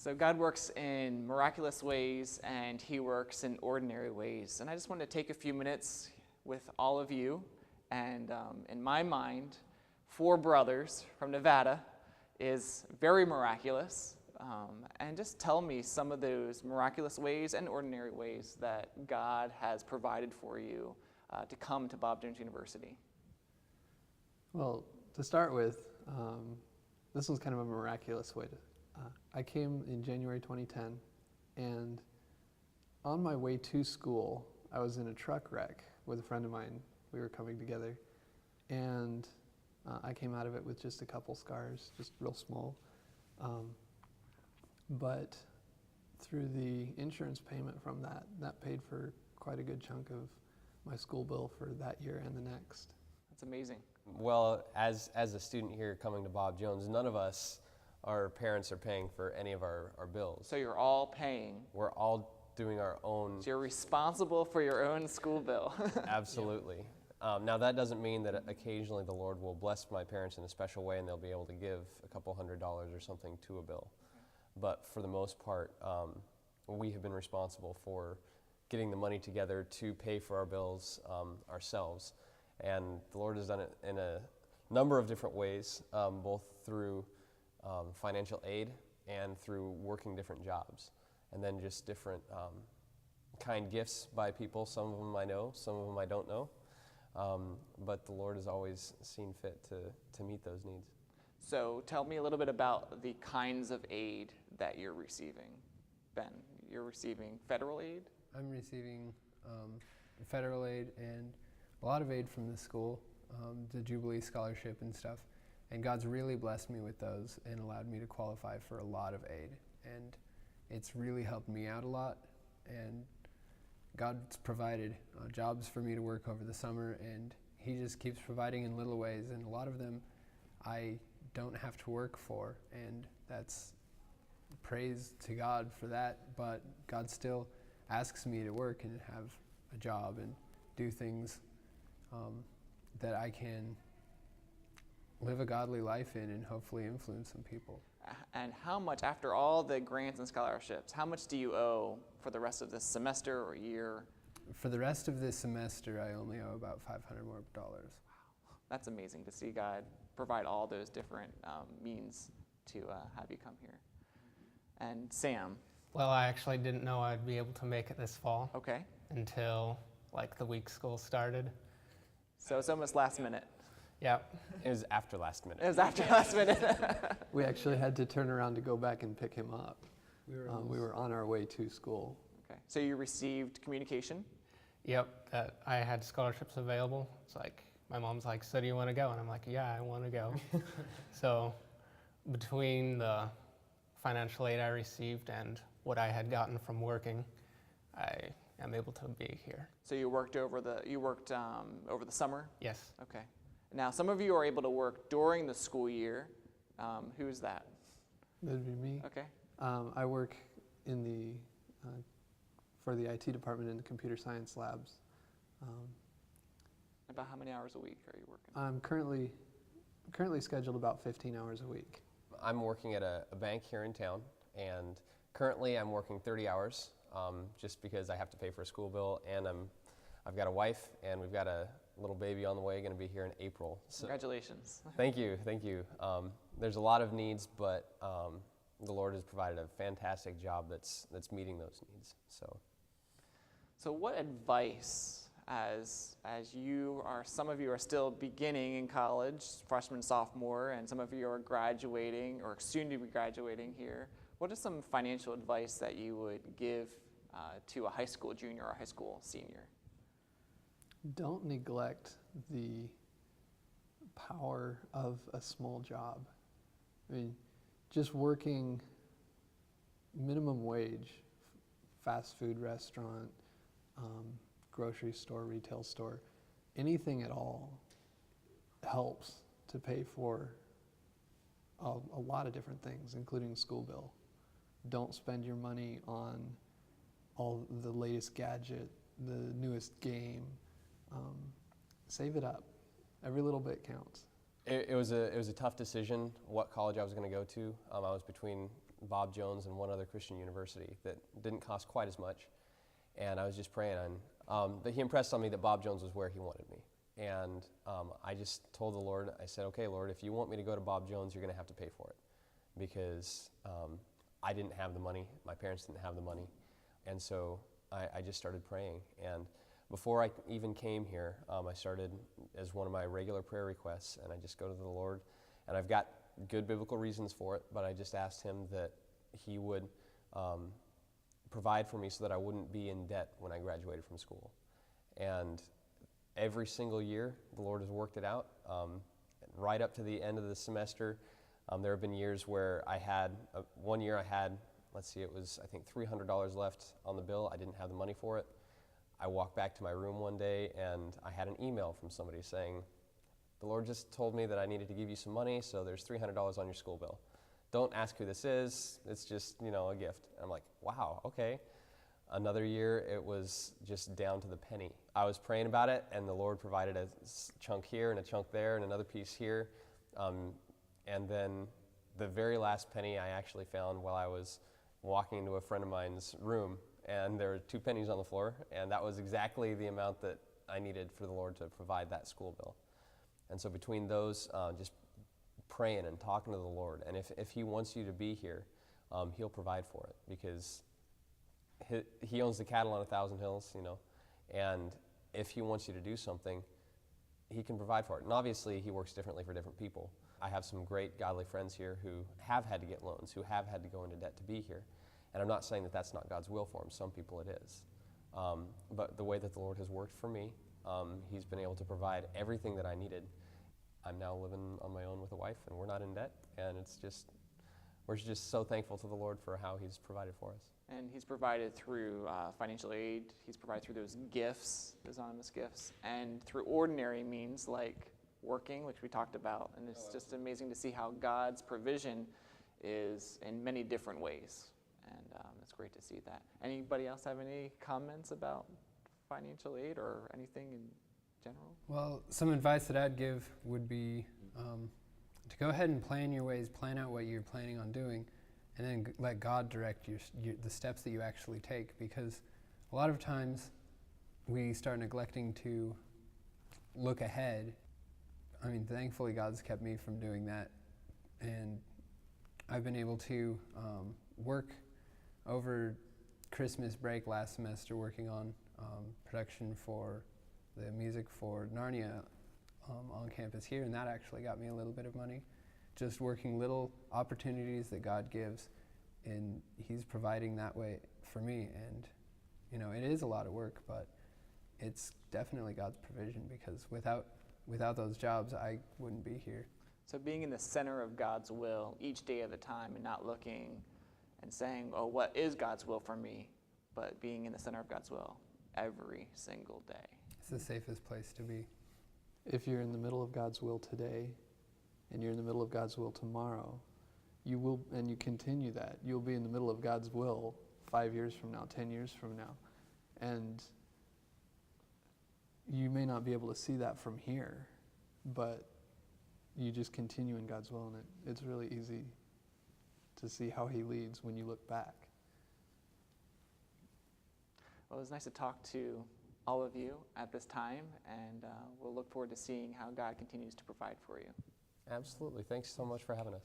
So God works in miraculous ways and he works in ordinary ways. And I just want to take a few minutes with all of you. And in my mind, 4 brothers from Nevada is very miraculous. And just tell me some of those miraculous ways and ordinary ways that God has provided for you to come to Bob Jones University. Well, to start with, this was kind of a miraculous way to. I came in January 2010, and on my way to school, I was in a truck wreck with a friend of mine. We were coming together, and I came out of it with just a couple scars, just real small. But through the insurance payment from that paid for quite a good chunk of my school bill for that year and the next. That's amazing. Well, as a student here coming to Bob Jones, none of us, our parents are paying for any of our bills. So you're all paying. We're all doing our own. So you're responsible for your own school bill. Absolutely. Now that doesn't mean that occasionally the Lord will bless my parents in a special way and they'll be able to give a couple $100 or something to a bill. But for the most part, we have been responsible for getting the money together to pay for our bills ourselves. And the Lord has done it in a number of different ways, both through financial aid and through working different jobs. And then just different kind gifts by people. Some of them I know, some of them I don't know. But the Lord has always seen fit to meet those needs. So tell me a little bit about the kinds of aid that you're receiving. Ben, you're receiving federal aid? I'm receiving federal aid and a lot of aid from the school, the Jubilee Scholarship and stuff. And God's really blessed me with those and allowed me to qualify for a lot of aid. And it's really helped me out a lot. And God's provided jobs for me to work over the summer, and he just keeps providing in little ways. And a lot of them I don't have to work for, and that's praise to God for that. But God still asks me to work and have a job and do things that I can live a godly life in and hopefully influence some people. And how much, after all the grants and scholarships, how much do you owe for the rest of this semester or year? For the rest of this semester, I only owe about $500 more. Wow, that's amazing to see God provide all those different means to have you come here. And Sam? Well, I actually didn't know I'd be able to make it this fall. Okay. Until like the week school started. So it's almost last minute. Yep. It was after last minute. It was after last minute. We actually had to turn around to go back and pick him up. We were on our way to school. Okay. So you received communication? Yep, that I had scholarships available. It's like, my mom's like, so do you want to go? And I'm like, yeah, I want to go. So between the financial aid I received and what I had gotten from working, I am able to be here. So you worked over the summer? Yes. Okay. Now, some of you are able to work during the school year. Who's that? That'd be me. Okay. I work in the for the IT department in the computer science labs. About how many hours a week are you working? I'm currently scheduled about 15 hours a week. I'm working at a bank here in town, and currently I'm working 30 hours just because I have to pay for a school bill, and I've got a wife, and we've got a little baby on the way, going to be here in April. So Congratulations. Thank you. There's a lot of needs, but the Lord has provided a fantastic job that's meeting those needs. So what advice, as some of you are still beginning in college, freshman, sophomore, and some of you are graduating or soon to be graduating here, what is some financial advice that you would give to a high school junior or a high school senior? Don't neglect the power of a small job. I mean, just working minimum wage, fast food restaurant, grocery store, retail store, anything at all helps to pay for a lot of different things, including school bill. Don't spend your money on all the latest gadget, the newest game. Save it up. Every little bit counts. It was a tough decision what college I was going to go to. I was between Bob Jones and one other Christian university that didn't cost quite as much. And I was just praying. And but he impressed on me that Bob Jones was where he wanted me. And I just told the Lord, I said, okay, Lord, if you want me to go to Bob Jones, you're going to have to pay for it. Because I didn't have the money. My parents didn't have the money. And so I just started praying. And before I even came here, I started as one of my regular prayer requests, and I just go to the Lord, and I've got good biblical reasons for it, but I just asked him that he would provide for me so that I wouldn't be in debt when I graduated from school. And every single year, the Lord has worked it out. Right up to the end of the semester, there have been years where I had, one year I had, let's see, it was I think $300 left on the bill. I didn't have the money for it. I walked back to my room one day and I had an email from somebody saying, the Lord just told me that I needed to give you some money, so there's $300 on your school bill. Don't ask who this is, it's just, a gift. And I'm like, wow, okay. Another year, it was just down to the penny. I was praying about it, and the Lord provided a chunk here and a chunk there and another piece here. And then the very last penny I actually found while I was walking into a friend of mine's room, and there were 2 pennies on the floor, and that was exactly the amount that I needed for the Lord to provide that school bill. And so between those, just praying and talking to the Lord, and if he wants you to be here, he'll provide for it, because he owns the cattle on 1,000 hills, and if he wants you to do something, he can provide for it. And obviously, he works differently for different people. I have some great godly friends here who have had to get loans, who have had to go into debt to be here. And I'm not saying that that's not God's will for them. Some people it is. But the way that the Lord has worked for me, he's been able to provide everything that I needed. I'm now living on my own with a wife, and we're not in debt. And we're just so thankful to the Lord for how he's provided for us. And he's provided through financial aid. He's provided through those gifts, those anonymous gifts, and through ordinary means like working, which we talked about. And it's just amazing to see how God's provision is in many different ways. And it's great to see that. Anybody else have any comments about financial aid or anything in general? Well, some advice that I'd give would be to go ahead and plan your ways, plan out what you're planning on doing, and then let God direct the steps that you actually take. Because a lot of times we start neglecting to look ahead. I mean, thankfully God's kept me from doing that, and I've been able to work over Christmas break last semester working on production for the music for Narnia on campus here, and that actually got me a little bit of money. Just working little opportunities that God gives, and he's providing that way for me. And it is a lot of work, but it's definitely God's provision, because without those jobs I wouldn't be here. So being in the center of God's will each day at a time, and not looking and saying, oh, what is God's will for me? But being in the center of God's will every single day. It's the safest place to be. If you're in the middle of God's will today, and you're in the middle of God's will tomorrow, you will, and you continue that, you'll be in the middle of God's will 5 years from now, 10 years from now. And you may not be able to see that from here, but you just continue in God's will, and it's really easy to see how he leads when you look back. Well, it was nice to talk to all of you at this time, and we'll look forward to seeing how God continues to provide for you. Absolutely. Thanks so much for having us.